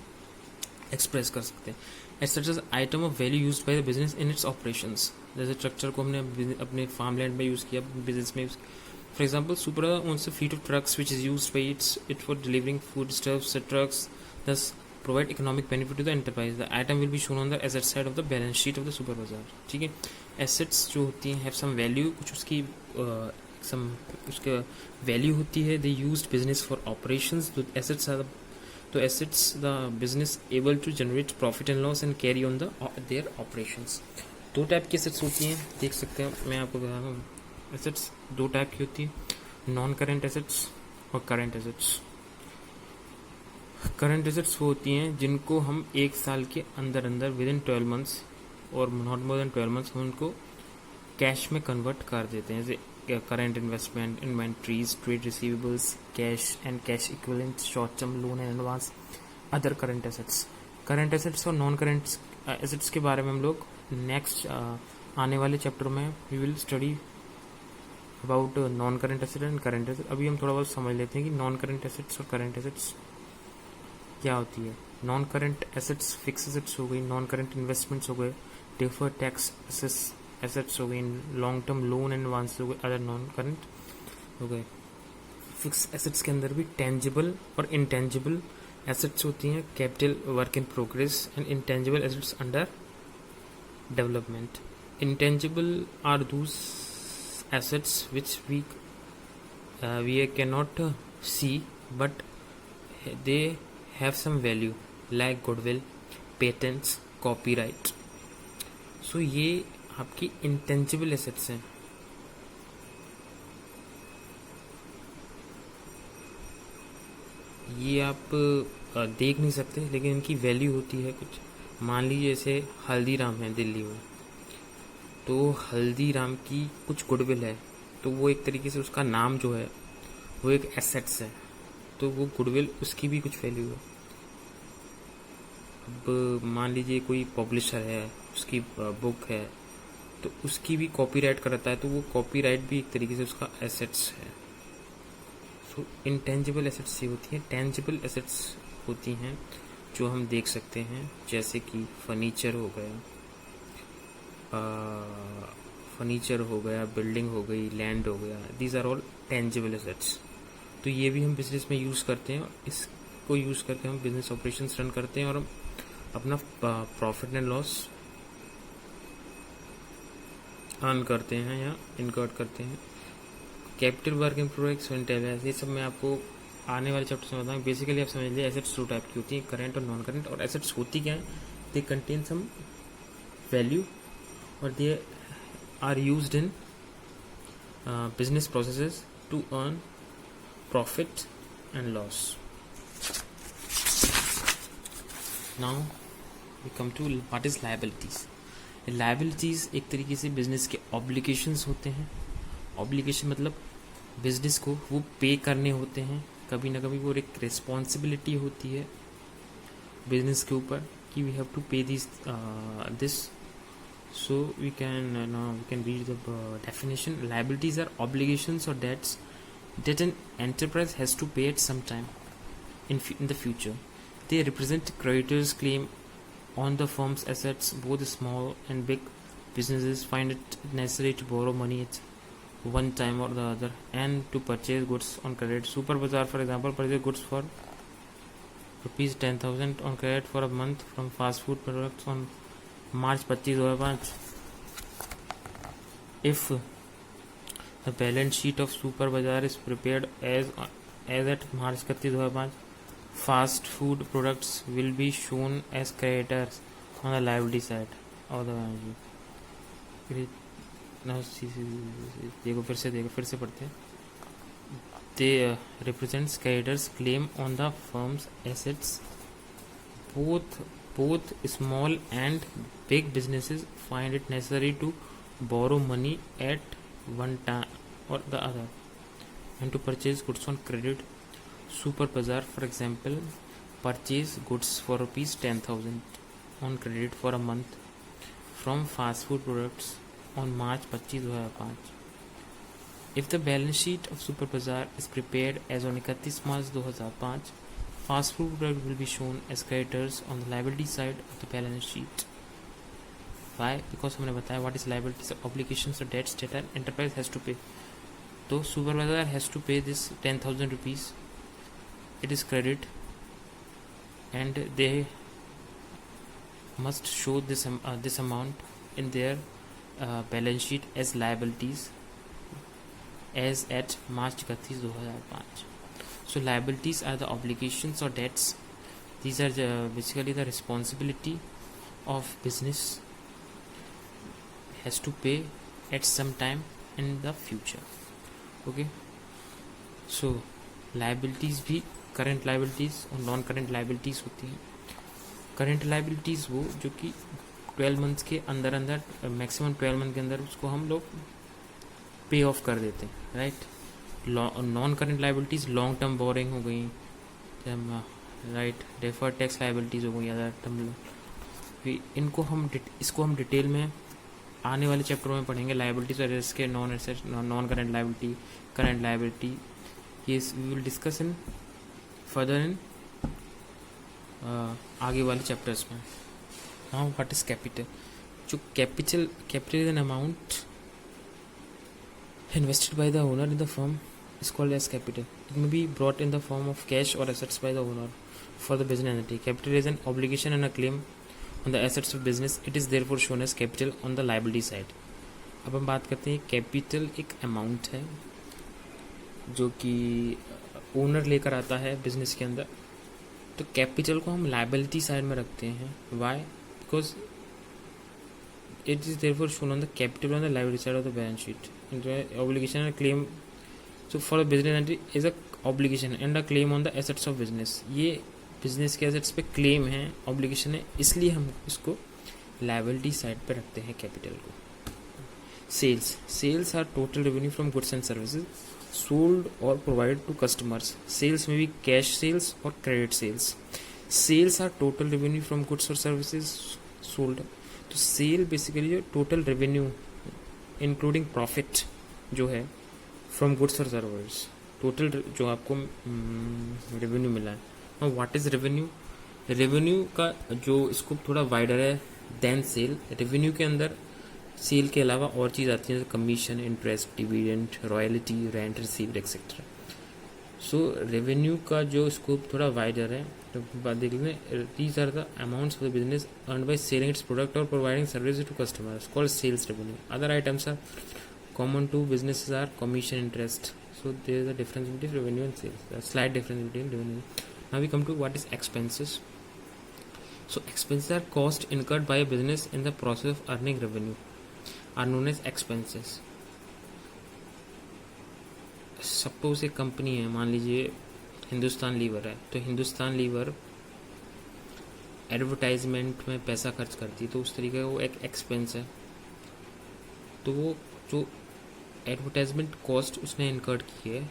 एक्सप्रेस कर सकते हैं. Assets is item of value used by the business in its operations. जैसे tractor को हमने अपने फार्म लैंड में यूज़ किया, बिजनेस में use. For example, Supra owns a fleet of trucks which is used by it for delivering foodstuffs. The trucks thus provide economic benefit to the enterprise. The item will be shown on the asset side of the balance sheet of the super bazaar. ठीक है, assets जो होती हैं have some value, कुछ उसकी some उसका value होती है. They used business for operations. The assets are the business able to generate profit and loss and carry on their operations. दो टाइप की assets होती हैं, देख सकते हैं. मैं आपको बता रहा हूँ, assets दो टाइप की होती है, नॉन करेंट एसेट्स और करेंट एसेट्स. करंट एसेट्स वो होती हैं जिनको हम एक साल के अंदर अंदर विद इन 12 मंथ्स और नॉट मोर देन 12 मंथ्स हम उनको कैश में कन्वर्ट कर देते हैं. जैसे current investment, inventories, trade receivables, cash and cash equivalent, short term loan and advance, other current assets. Current assets और नॉन करंट एसेट्स के बारे में हम लोग नेक्स्ट आने वाले चैप्टर में we will study about non current asset and current asset. अभी हम थोड़ा बहुत समझ लेते हैं कि नॉन करंट एसेट्स और करंट एसेट्स क्या होती है. Non current assets fix assets हो गई, नॉन करंट इन्वेस्टमेंट्स हो गए, डिफर्ड टैक्स एसेट्स हो गई, long term loan and advance हो गए, अदर नॉन करंट हो गए. फिक्स एसेट्स के अंदर भी टेंजिबल और इंटेंजिबल एसेट्स होती हैं, capital work in progress and intangible assets under development. Intangible are those assets which we cannot see but they have some value like goodwill, patents, copyright. So ये आपकी intangible assets हैं. ये आप देख नहीं सकते लेकिन इनकी वैल्यू होती है कुछ. मान लीजिए जैसे हल्दीराम है दिल्ली में, तो हल्दीराम की कुछ गुडविल है, तो वो एक तरीके से उसका नाम जो है वो एक एसेट्स है, तो वो गुडविल उसकी भी कुछ वैल्यू है. अब मान लीजिए कोई पब्लिशर है, उसकी बुक है, तो उसकी भी कॉपीराइट करता है, तो वो कॉपीराइट भी एक तरीके से उसका एसेट्स है. सो इंटेंजिबल एसेट्स ये होती हैं. टेंजिबल एसेट्स होती हैं जो हम देख सकते हैं, जैसे कि फर्नीचर हो गया, फर्नीचर हो गया, बिल्डिंग हो गई, लैंड हो गया. These are all tangible assets. तो ये भी हम बिजनेस में यूज़ करते हैं, इसको यूज़ करके हम बिजनेस ऑपरेशंस रन करते हैं और हम अपना प्रॉफिट एंड लॉस अर्न करते हैं या इनकर्ट करते हैं. कैपिटल वर्क इन प्रोग्रेस, ये सब मैं आपको आने वाले चैप्टर में बताऊँ. बेसिकली आप समझ लीजिए एसेट्स दो टाइप की होती हैं, करेंट और नॉन करेंट. और एसेट्स होती क्या है, they contain some value or they are used in business processes to earn profit and loss. Now we come to what is liabilities. Liabilities एक तरीके से बिजनेस के obligations होते हैं. Obligation मतलब बिजनेस को वो पे करने होते हैं, कभी ना कभी वो एक रिस्पॉन्सिबिलिटी होती है बिजनेस के ऊपर कि we have to pay this. So we can read the definition. Liabilities are obligations or debts that an enterprise has to pay at some time in the future. They represent creditors' claim on the firm's assets. Both small and big businesses find it necessary to borrow money at one time or the other and to purchase goods on credit. Super Bazaar, for example, purchase goods for rupees 10,000 on credit for a month from fast food products on March 25, 2005. If the balance sheet of Super Bazaar is prepared as at March 31, 2005, fast food products will be shown as creditors on the liability side of the balance sheet. देखो फिर से पढ़ते हैं. They represents creditors' claim on the firm's assets. Both small and big businesses find it necessary to borrow money at one time or the other and to purchase goods on credit. Super Bazaar, for example, purchase goods for rupees 10,000 on credit for a month from fast food products on March 25, 2005. If the balance sheet of Super Bazaar is prepared as on 31 March 2005, fast food product will be shown as creditors on the liability side of the balance sheet. Why? Because हमने बताया what is liabilities, obligations or debts that an enterprise has to pay. तो supervisor has to pay this 10,000 rupees. It is credit, and they must show this amount in their balance sheet as liabilities as at March 31, 2005. So liabilities are the obligations or debts. These are basically the responsibility of business has to pay at some time in the future. Okay, so liabilities भी current liabilities और non current liabilities होती हैं. Current liabilities वो जो कि 12 months के अंदर maximum 12 month के अंदर उसको हम लोग पे ऑफ कर देते हैं, right. Non current liabilities long term borrowing हो गई, राइट. डेफर्ड टैक्स लाइबिलिटीज़ हो गई अदर टर्म. इसको हम डिटेल में आने वाले चैप्टर में पढ़ेंगे. लाइबिलिटीज और रिस्क के non current liability, current liability, ये we will discuss in further in आगे वाले चैप्टर्स में. Now what is capital? जो capital is an amount invested by the owner in the firm is called as capital. It may be brought in the form of cash or assets by the owner for the business entity. Capital is an obligation and a claim on the assets of business. It is therefore shown as capital on the liability side. अब हम बात करते हैं capital एक amount है जो कि owner लेकर आता है बिजनेस के अंदर. तो कैपिटल को हम लाइबिलिटी साइड में रखते हैं. Why? Because it is therefore shown on the capital on the liability side of the balance sheet. Obligation and claim. So for the business entity is a obligation and a claim on the assets of business. ये business के assets पे claim है, obligation है, इसलिए हम इसको liability side पे रखते हैं कैपिटल को. Sales are total revenue from goods and services sold और प्रोवाइड टू कस्टमर्स. सेल्स में भी कैश सेल्स और credit sales. Sales are total revenue from goods और सर्विसेज सोल्ड. तो सेल बेसिकली जो टोटल रेवेन्यू इंक्लूडिंग प्रॉफिट जो है from goods और सर्विस, टोटल जो आपको रेवेन्यू मिला है. Now what is revenue? Revenue का जो स्कोप थोड़ा वाइडर है देन सेल. रेवेन्यू के अंदर सेल के अलावा और चीज़ आती है जैसे commission, interest, dividend, royalty, rent received etcetera. So revenue का जो स्कोप थोड़ा वाइडर है. तो बात देख लेते हैं. These are the amounts for the business earn by selling its product और providing service to customers called sales revenue. Other items are common to businesses are commission, interest. So there is a difference between revenue and sales, slight difference between revenue. Now we come to what is expenses. So expenses are cost incurred by a business in the process of earning revenue are known as expenses. Suppose एक company है, मान लीजिए Hindustan liver है. तो Hindustan liver advertisement में पैसा खर्च करती है, तो उस तरीके का वो एक एक्सपेंस है. तो वो जो एडवर्टाइजमेंट कॉस्ट उसने इनकर्ड की है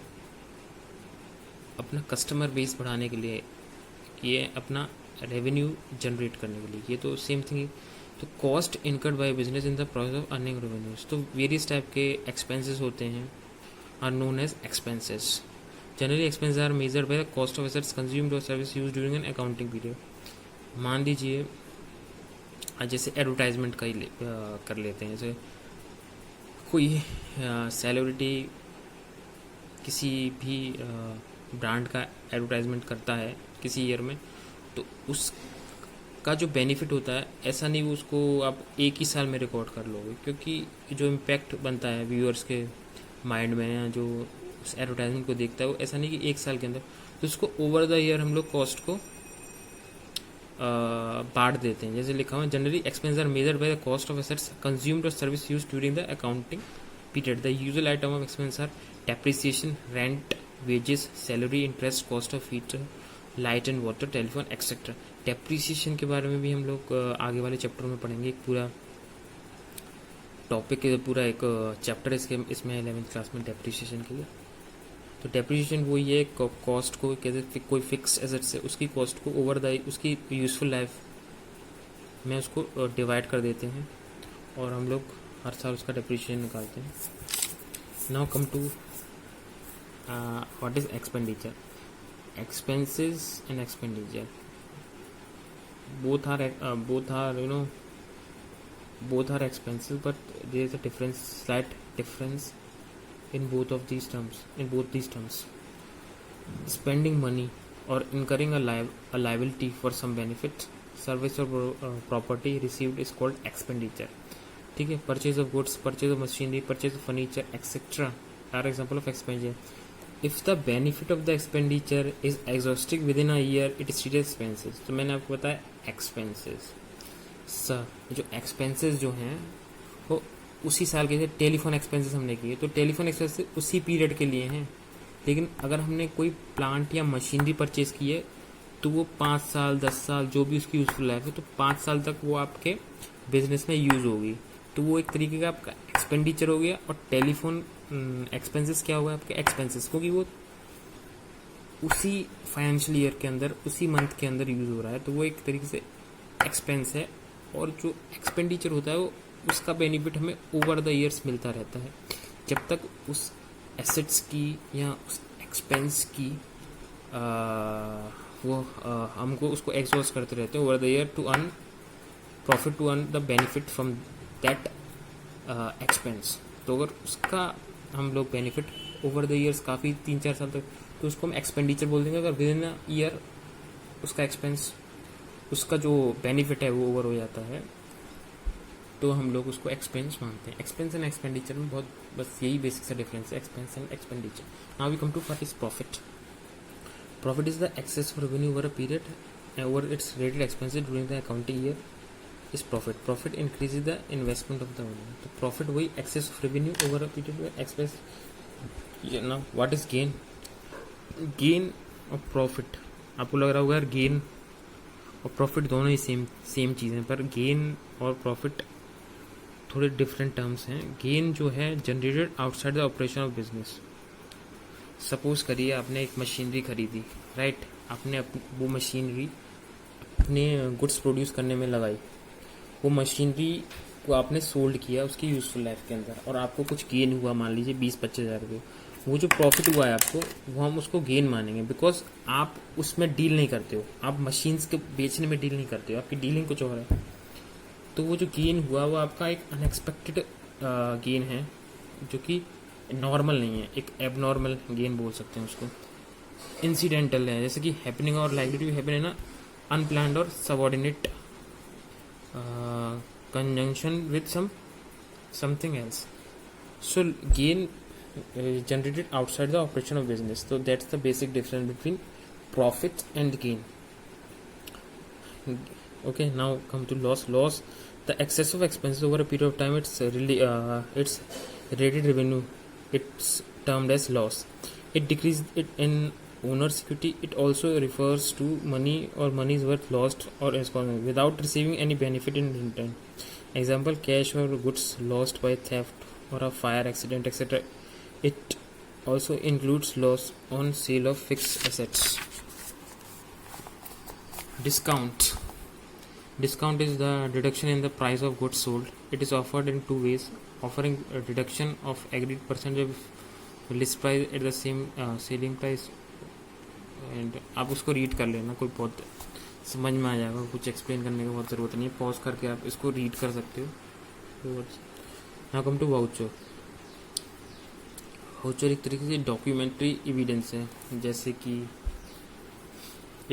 अपना कस्टमर बेस बढ़ाने के लिए, ये अपना रेवेन्यू जनरेट करने के लिए, ये तो सेम थिंग. तो cost incurred by business in the process of earning revenues. तो वेरियस टाइप के एक्सपेंसेस होते हैं, are known as expenses. Generally expenses are measured by the cost of assets consumed और service used during an accounting period. मान लीजिए जैसे advertisement का ही कर लेते हैं. जैसे कोई सेलिब्रिटी किसी भी ब्रांड का एडवर्टाइजमेंट करता है किसी ईयर में, तो उसका जो बेनिफिट होता है ऐसा नहीं वो उसको आप एक ही साल में रिकॉर्ड कर लोगे, क्योंकि जो इम्पैक्ट बनता है व्यूअर्स के माइंड में या जो उस एडवर्टाइजमेंट को देखता है वो ऐसा नहीं कि एक साल के अंदर. तो उसको ओवर द ईयर हम लोग कॉस्ट को बांट देते हैं. जैसे लिखा हुआ है generally expense are measured by the cost of assets consumed और service used during the accounting period. The usual item of expense are depreciation, rent, wages, salary, interest, cost of heater, light and water, telephone etcetera. Depreciation के बारे में भी हम लोग आगे वाले chapter में पढ़ेंगे. एक पूरा टॉपिक, पूरा एक चैप्टर इसमें 11th क्लास में डेप्रिसिएशन के लिए. तो डेप्रिसिएशन वही है कॉस्ट को कैसे कोई फिक्स एसेट से उसकी कॉस्ट को ओवर द उसकी यूजफुल लाइफ में उसको डिवाइड कर देते हैं और हम लोग हर साल उसका डेप्रिसिएशन निकालते हैं. Now come to what is expenditure. Expenses and expenditure both are expenses, but there is a difference, slight difference in both these terms. Spending money or incurring a liability for some benefit, service or property received is called expenditure. ठीक है. Purchase of goods, purchase of machinery, purchase of furniture, etc. are example of expenditure. If the benefit of the expenditure is exhausted within a year, it is treated expenses. तो मैंने आपको बताया expenses. जो expenses जो हैं वो उसी साल के, टेलीफोन एक्सपेंसेस हमने किए तो टेलीफोन एक्सपेंसेस उसी पीरियड के लिए हैं. लेकिन अगर हमने कोई प्लांट या मशीनरी परचेज की है तो वो 5 साल 10 साल जो भी उसकी यूजफुल लाइफ है, तो 5 साल तक वो आपके बिजनेस में यूज़ होगी. तो वो एक तरीके का आपका एक्सपेंडिचर हो गया. और टेलीफोन एक्सपेंसेस क्या हुआ आपके एक्सपेंसेस, क्योंकि वो उसी फाइनेंशियल ईयर के अंदर उसी मंथ के अंदर यूज़ हो रहा है, तो वो एक तरीके से एक्सपेंस है. और जो एक्सपेंडिचर होता है वो उसका बेनिफिट हमें ओवर द ईयर्स मिलता रहता है, जब तक उस एसेट्स की या उस एक्सपेंस की हमको उसको एग्जॉस्ट करते रहते हैं over the year to earn profit, to earn the benefit from that expense. तो अगर उसका हम लोग बेनिफिट ओवर द ईयर्स काफ़ी 3-4 साल तक, तो उसको हम एक्सपेंडिचर बोल देंगे. अगर विद इन अ ईयर उसका एक्सपेंस, उसका जो बेनिफिट है वो ओवर हो जाता है, तो हम लोग उसको एक्सपेंस मानते हैं. एक्सपेंस एंड एक्सपेंडिचर में बहुत बस यही बेसिक सा डिफरेंस है, expense and expenditure. Now we come to what is profit. Profit is the excess of revenue over a period over its rated expenses during the accounting year is profit. Profit increases the investment of the owner. तो profit वही excess of revenue over a period expense. Now what is gain. Gain और profit, आपको लग रहा होगा यार gain और profit दोनों ही सेम चीज़ें, पर गेन और प्रॉफिट थोड़े डिफरेंट टर्म्स हैं. गेन जो है generated outside the operation of business. Suppose करिए आपने एक मशीनरी खरीदी, राइट. आपने वो मशीनरी अपने गुड्स प्रोड्यूस करने में लगाई. वो मशीनरी को आपने सोल्ड किया उसकी यूजफुल लाइफ के अंदर, और आपको कुछ गेन हुआ, मान लीजिए 20-25 हज़ार रुपये. वो जो प्रॉफिट हुआ है आपको, वो हम उसको गेन मानेंगे, बिकॉज आप उसमें डील नहीं करते हो, आप मशीन्स के बेचने में डील नहीं करते हो, आपकी डीलिंग कुछ और है. तो वो जो गेन हुआ वो आपका एक अनएक्सपेक्टेड गेन है, जो कि नॉर्मल नहीं है, एक एबनॉर्मल गेन बोल सकते हैं उसको. इंसिडेंटल है, जैसे कि हैपनिंग और लाइबिलिटी हैपन है ना, अनप्लान्ड और subordinate conjunction with something else. So gain generated outside the operation of business. So that's the basic difference between profit and gain. Okay, now come to loss. Loss, the excess of expenses over a period of time. It's rated revenue. It's termed as loss. It decreased it in owner's equity. It also refers to money or money's worth lost or as without receiving any benefit in return. Example: cash or goods lost by theft or a fire accident, etc. It also includes loss on sale of fixed assets. Discount. Discount is the deduction in the price of goods sold. It is offered in two ways: offering a deduction of agreed percentage of list price at the same selling price. And आप उसको read कर लेना, कोई बहुत समझ में आ जाएगा, कुछ एक्सप्लेन करने की बहुत ज़रूरत नहीं है. पॉज करके आप इसको रीड कर सकते हो. Now come to voucher. Voucher एक तरीके से डॉक्यूमेंट्री एविडेंस है, जैसे कि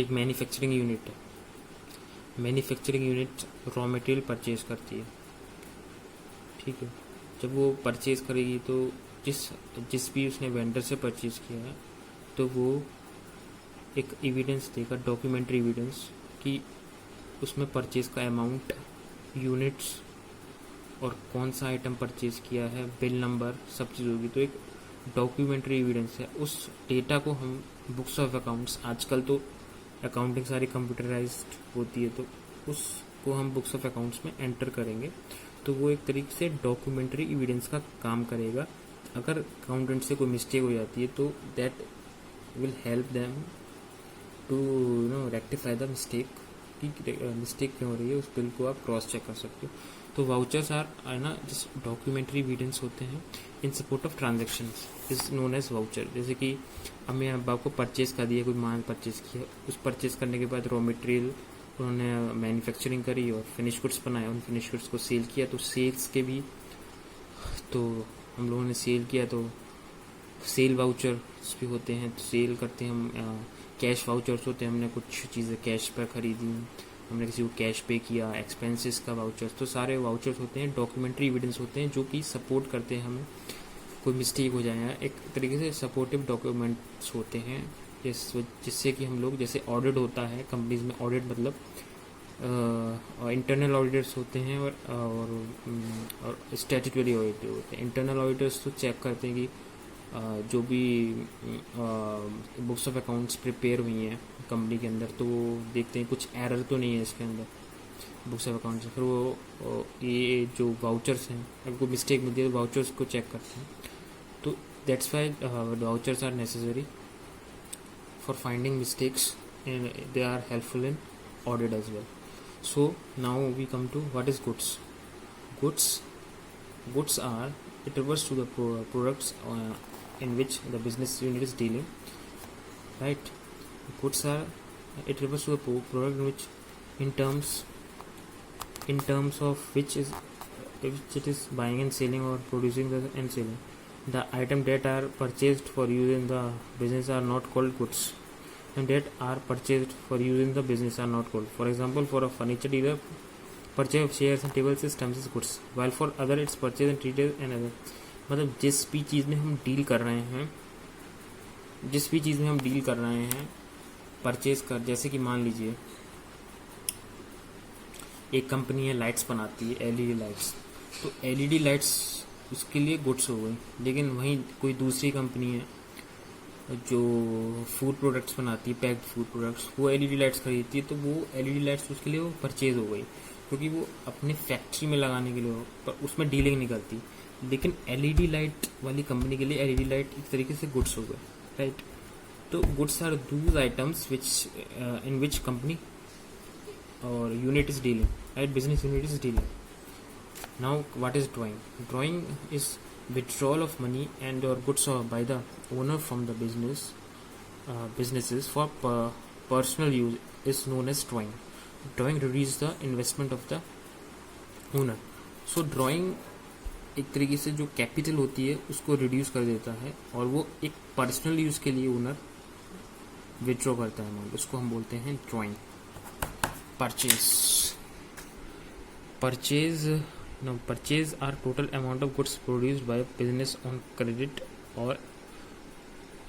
एक मैन्युफैक्चरिंग यूनिट है. Manufacturing unit raw material purchase करती है, ठीक है. जब वो परचेज करेगी तो जिस भी उसने वेंडर से परचेज किया है, तो वो एक एविडेंस देगा, डॉक्यूमेंट्री एविडेंस, कि उसमें परचेज का अमाउंट, यूनिट्स और कौन सा आइटम परचेज किया है, बिल नंबर, सब चीज़ होगी. तो एक डॉक्यूमेंट्री एविडेंस है. उस डेटा को हम बुक्स ऑफ अकाउंट्स, आजकल तो अकाउंटिंग सारी कंप्यूटराइज्ड होती है, तो उसको हम बुक्स ऑफ अकाउंट्स में एंटर करेंगे. तो वो एक तरीके से डॉक्यूमेंट्री एविडेंस का काम करेगा. अगर अकाउंटेंट से कोई मिस्टेक हो जाती है तो that will help them to rectify the mistake, कि मिस्टेक क्यों हो रही है, उस बिल को आप क्रॉस चेक कर सकते हो. तो वाउचर्स आर ना जिस डॉक्यूमेंट्री एविडेंस होते हैं in support of transactions is known as voucher. जैसे कि हमें अब आपको परचेज कर दिया, कोई माल परचेज किया, उस परचेज करने के बाद रॉ मटेरियल उन्होंने मैन्युफैक्चरिंग करी और फिनिश गुड्स बनाया, उन फिनिश गुड्स को सेल किया. तो सेल्स के भी, तो हम लोगों ने सेल किया, तो सेल वाउचर्स भी होते हैं, तो सेल करते हैं हम। कैश वाउचर्स होते हैं, हमने कुछ चीज़ें कैश पर खरीदी, हमने किसी को कैश पे किया, एक्सपेंसेस का वाउचर्स, तो सारे वाउचर्स होते हैं, डॉक्यूमेंट्री एविडेंस होते हैं जो कि सपोर्ट करते हैं हमें कोई मिस्टेक हो जाए, या एक तरीके से सपोर्टिव डॉक्यूमेंट्स होते हैं जिससे कि हम लोग, जैसे ऑडिट होता है कंपनीज में, ऑडिट मतलब इंटरनल ऑडिटर्स होते हैं और स्टैट्यूटरी ऑडिटर होते हैं। इंटरनल ऑडिटर्स तो चेक करते हैं कि जो भी बुक्स ऑफ अकाउंट्स प्रिपेयर हुई हैं कंपनी के अंदर, तो वो देखते हैं कुछ एरर तो नहीं है इसके अंदर बुक्स ऑफ अकाउंट्स। फिर वो ये जो वाउचर्स हैं, अगर कोई मिस्टेक मिलती है तो वाउचर्स को चेक करते हैं। तो that's why vouchers are necessary for finding mistakes, and they are helpful in audit as well. So now we come to what is goods. Goods are, it refers to the products in which the business unit is dealing, right? Goods are, it refers to the product in which in terms of which it is buying and selling, or producing and selling. The items that are purchased for use in the business are not called goods, and that are purchased for use in the business are not called. For example, for a furniture dealer, purchase of chairs and tables is terms as goods, while for other it's purchase and retail and other. मतलब जिस भी चीज़ में हम deal कर रहे हैं purchase कर, जैसे कि मान लीजिए एक कंपनी है, लाइट्स बनाती है, एलईडी लाइट्स, तो एलईडी लाइट्स उसके लिए गुड्स हो गई। लेकिन वहीं कोई दूसरी कंपनी है जो फूड प्रोडक्ट्स बनाती है, पैक्ड फूड प्रोडक्ट्स, वो एलईडी लाइट्स खरीदती है, तो वो एलईडी लाइट्स उसके लिए वो परचेज हो गई, क्योंकि वो अपने फैक्ट्री में लगाने के लिए पर उसमें डीलिंग नहीं करती। लेकिन एलईडी लाइट वाली कंपनी के लिए एलईडी लाइट एक तरीके से गुड्स हो गए, राइट। तो goods are those items which in which company और unit is dealing, right, business unit is dealing. Now, what is drawing? Drawing is withdrawal of money and or goods by the owner from the businesses for personal use is known as drawing. Drawing reduces the investment of the owner. So drawing एक तरीके से जो capital होती है उसको reduce कर देता है, और वो एक पर्सनल यूज के लिए ओनर विथड्रॉ करता है अमाउंट, उसको हम बोलते हैं drawing. Purchase are total amount of goods produced by a business on credit or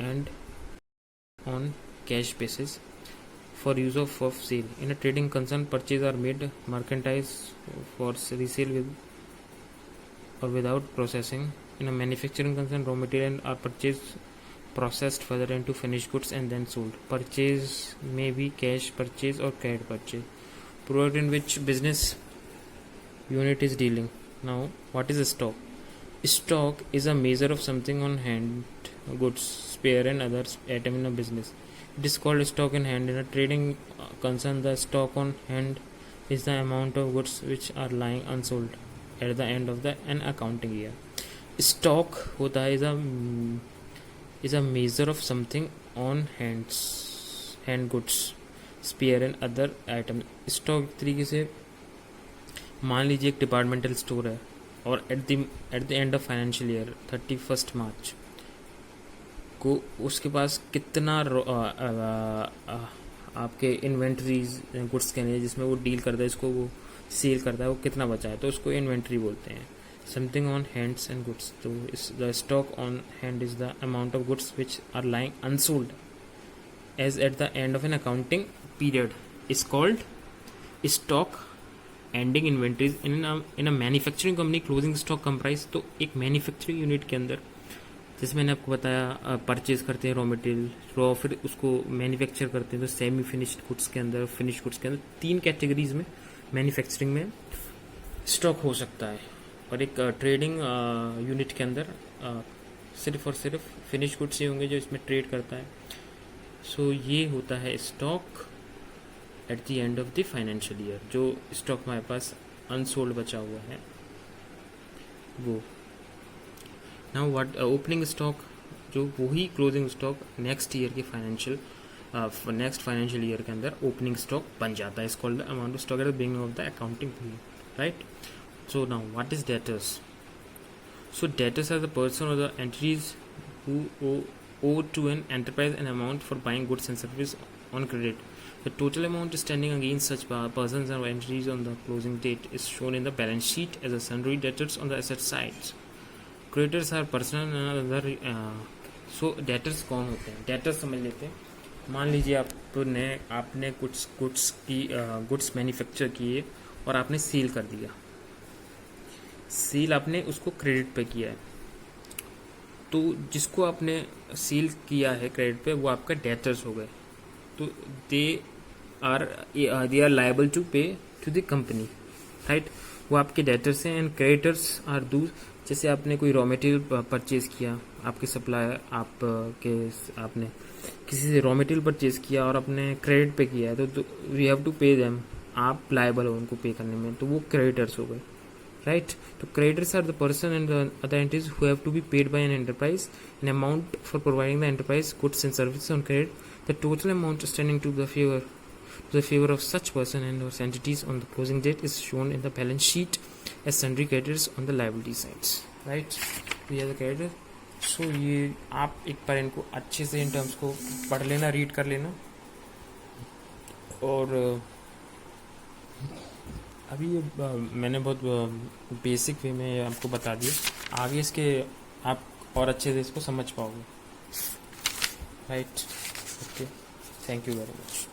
and on cash basis for use of sale. In a trading concern, purchases are made merchandise for resale with or without processing. In a manufacturing concern, raw material are processed further into finished goods and then sold. Purchase may be cash purchase or credit purchase. Product in which business unit is dealing. Now, what is a stock? Stock is a measure of something on hand, goods, spare and other item in a business. It is called stock in hand. In a trading concern, the stock on hand is the amount of goods which are lying unsold at the end of an accounting year. Stock होता है is a measure of something on hand goods, spare and other item. Stock एक तरीके से, मान लीजिए एक departmental store है और eight the end of financial year 31 मार्च को उसके पास कितना आपके इन्वेंट्रीज गुड्स के लिए जिसमें वो डील करता है, इसको वो सेल करता है, वो कितना बचा है, तो उसको इन्वेंट्री बोलते हैं. Something on hands and goods, तो the stock on hand is the amount of goods which are lying unsold as at the end of an accounting period is called stock ending inventories. In a manufacturing company closing stock comprise, तो एक manufacturing unit के अंदर जैसे मैंने आपको बताया purchase करते हैं रॉ मटेरियल, फिर उसको मैन्युफैक्चर करते हैं, तो सेमी फिनिश्ड गुड्स के अंदर, फिनिश्ड गुड्स के अंदर 3 कैटेगरीज में मैन्युफैक्चरिंग में स्टॉक हो सकता है. और एक ट्रेडिंग यूनिट के अंदर सिर्फ और सिर्फ फिनिश गुड्स ही होंगे जो इसमें ट्रेड करता है. सो ये होता है stock at the end of the financial year. जो स्टॉक हमारे पास अनसोल्ड बचा हुआ है वो. नाउ व्हाट ओपनिंग स्टॉक, जो वही क्लोजिंग स्टॉक नेक्स्ट ईयर के नेक्स्ट फाइनेंशियल ईयर के अंदर ओपनिंग स्टॉक बन जाता है. इस called the amount of stock at the beginning of the accounting period, right. So now what is debtors? So debtors are the person or the entities who owe to an enterprise an amount for buying goods and services on credit. The total amount standing against such persons or entities on the closing date is shown in the balance sheet as a sundry debtors on the asset side. Creditors are personal and other. So debtors कौन होते हैं? Debtors समझ लेते हैं. मान लीजिए आपने कुछ गुड्स मैन्युफैक्चर किए और आपने सील कर दिया. सील आपने उसको क्रेडिट पे किया है, तो जिसको आपने सील किया है क्रेडिट पे वो आपका डेटर्स हो गए. तो दे आर लायबल टू पे टू द कंपनी, राइट. वो आपके डेटर्स हैं. एंड क्रेडिटर्स आर जैसे आपने कोई रॉ मटेरियल परचेज किया, आपके सप्लायर आपने किसी से रॉ मटेरियल परचेज किया और आपने क्रेडिट पे किया है, तो we have to pay them. आप लायबल हो उनको पे करने में, तो वो क्रेडिटर्स हो गए, राइट. तो creditors are the person and other entities who have to be paid by an enterprise an amount for providing the enterprise goods and services on credit. The total amount standing to the favor of such person and or entities on the closing date is shown in the balance sheet as sundry creditors on the liability sides, right. We are the creditor. So ये आप एक बार इनको अच्छे से in terms को पढ़ लेना, read कर लेना. और अभी ये मैंने बहुत बेसिक वे में आपको बता दिया. आगे इसके आप और अच्छे से इसको समझ पाओगे, right. Okay, thank you very much.